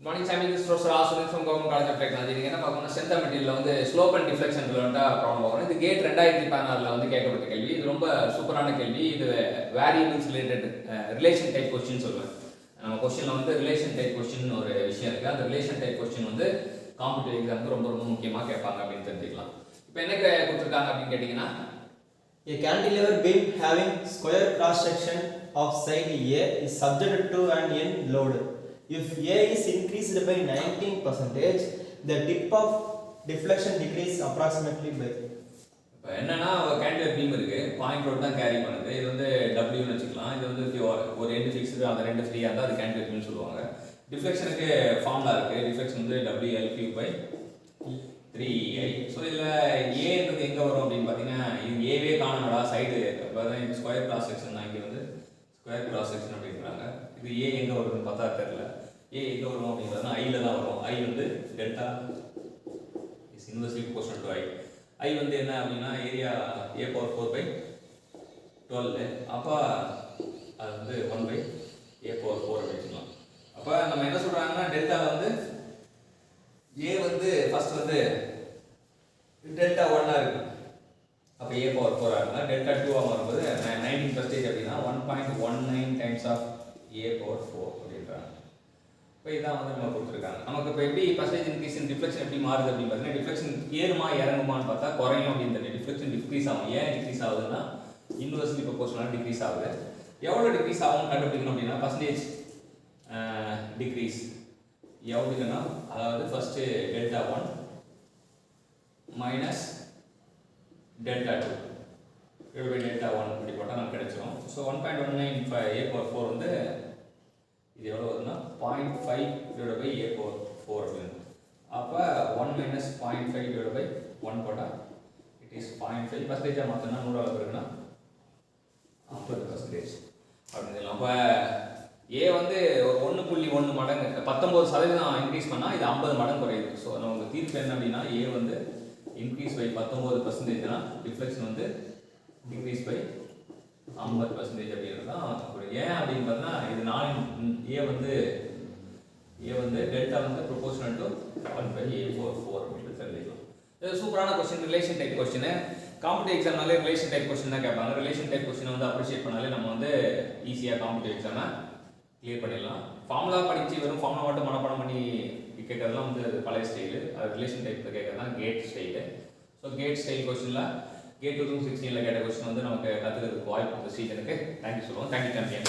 Morning Sami professor Asuran from government college of technology. நீங்கள் என்ன பார்க்கணும், சென்டா மெட்டீரியலில் வந்து ஸ்லோப் அண்ட் டிஃப்ளெக்ஷன் ரிலேட்டடாக ப்ராப்ளம் பார்க்கணும். இது கேட் 2016 வந்து கேட்கப்பட்ட கேள்வி. இது ரொம்ப சூப்பரான கேள்வி. இது variables related relation type question சொல்லுவேன். நம்ம கொஸ்டினில் வந்து ரிலேஷன் டைப் கொஸ்டின் ஒரு விஷயம் இருக்குது. அந்த ரிலேஷன் டைப் கொஸ்டின் வந்து காம்படிட்டிவ் எக்ஸாமுக்கு ரொம்ப ரொம்ப முக்கியமாக கேட்பாங்க அப்படின்னு தெரிஞ்சுக்கலாம். இப்போ என்ன கொடுத்துருக்காங்க அப்படின்னு கேட்டிங்கன்னா, A cantilever beam having square cross section of side A is subjected to an end load. If A is increased by 19%, the tip of deflection decreases approximately by. இப்போ என்னன்னா, கேண்டிலர் பீம் இருக்கு, பாயிண்ட் ரோட் தான் carry பண்ணுது. இது வந்து டபிள்யூன்னு வச்சுக்கலாம். இது வந்து ஒரு ரெண்டு ஃபிக்ஸ்டு, அந்த ரெண்டு ஃப்ரீயாக இருந்தால் அது கேண்டிலர் பீம்னு சொல்லுவாங்க. டிஃப்ளெக்ஷனுக்கு ஃபார்முலா இருக்குது. டிஃப்ளெக்ஷன் வந்து WL3/3I. ஸோ இதில் ஏன்றது எங்கே வரும் அப்படின்னு பார்த்தீங்கன்னா, இது ஏவே காணடா சைடு. இப்போ தான் இது ஸ்கொயர் கிராஸ் செக்ஷன் தான். இங்கே வந்து ஸ்கொயர் கிராஸ் செக்ஷன் அப்படின்றாங்க. இது ஏ எங்கே வருதுன்னு பார்த்தா தெரியல. ஏ எங்கே வரும் அப்படிங்கிறதுனா ஐயில் தான் வரும். ஐ வந்து delta is inversely proportional to I. I வந்து என்ன அப்படின்னா ஏரியா A/4/12. அப்போ அது வந்து 1/A/4 வச்சுக்கலாம். அப்போ நம்ம என்ன சொல்கிறாங்கன்னா, டெல்டாவில் வந்து ஏ வந்து ஃபர்ஸ்ட் வந்து டெல்டா 1 இருக்கு. அப்போ A/4 இருக்குன்னா டெல்டா 2 வரும்போது 19% அப்படின்னா 1.19 டைம்ஸ் ஆஃப் A/4 அப்படின்றாங்க. இப்போ இதான் வந்து நம்ம கொடுத்துருக்காங்க. நமக்கு இப்போ எப்படி பர்சன்டேஜ் இன்க்ரீஸ் இன் டிஃப்ளெக்ஷன் எப்படி மாறுது அப்படின்னு பார்த்தீங்கன்னா, டிஃப்ளெக்ஷன் ஏறுமா இறங்குமான்னு பார்த்தா குறையும் அப்படின்னு தெரியும். டிஃப்ளெக்ஷன் டிக்ரீஸ் ஆகும். ஏன் டிக்ரீஸ் ஆகுதுன்னா, இன்வெர்ஸ்லி ப்ரொபோர்ஷனலாக டிக்ரீஸ் ஆகுது. எவ்வளோ டிக்ரீஸ் ஆகும்னு கண்டுபிடிக்கணும் அப்படின்னா, பர்சன்டேஜ் டிக்ரீஸ் எவ்வளோக்குன்னா, அதாவது first delta 1 minus delta 2 delta 1 இப்படி போட்டால் நமக்கு கிடைச்சிடும். ஸோ 1.19 A/4 வந்து இது எவ்வளோ வருதுன்னா 0.5/A/4 அப்படின்னு. அப்போ 1 மைனஸ் 0.5/1 போட்டால் இட் இஸ் 0.5. பர்சன்டேஜாக மாற்றினா 100 அளவு இருக்குன்னா 50% அப்படின்னு. அப்போ ஏ வந்து ஒரு 1.1 மடங்கு 19% இன்க்ரீஸ் பண்ணால் இது 50 மடங்கு குறையுது. ஸோ நமக்கு தீர்ப்பு என்ன அப்படின்னா, ஏ வந்து இன்க்ரீஸ் பை 19%னா டிஃப்ளெக்ஷன் வந்து டிக்ரீஸ் பை 50% அப்படிங்கிறது தான். ஏன் அப்படின்னு பார்த்தா, இது ஏ வந்து டெல்டா வந்து ப்ரொபோர்ஷனல் டு 1/A/4 அப்படின்னு தெரிஞ்சுக்கலாம். இது சூப்பரான question, relation type question. Competitive எக்ஸாம்னாலே ரிலேஷன் டைப் கொஸ்டின் தான் கேட்பாங்க. ரிலேஷன் டைப் கொஸ்டினை வந்து அப்ரிஷியேட் பண்ணாலே நம்ம வந்து ஈஸியாக காம்படிட்டிவ் எக்ஸாமை கிளியர் பண்ணிடலாம். ஃபார்முலா படித்து வெறும் ஃபார்முலா மட்டும் மனப்பாடம் பண்ணி கேட்கறதுலாம் வந்து பழைய ஸ்டைலு. அது ரிலேஷன் டைப்பில் கேட்கறது தான் GATE style. So GATE style கொஸ்டினில் கேட் 2016 கேட்ட கொஸ்டின் வந்து நமக்கு கற்றுக்கிறதுக்கு வாய்ப்பு கொடுத்த சீசனுக்கு தேங்க்யூ சொல்லுவோம். Thank you champion.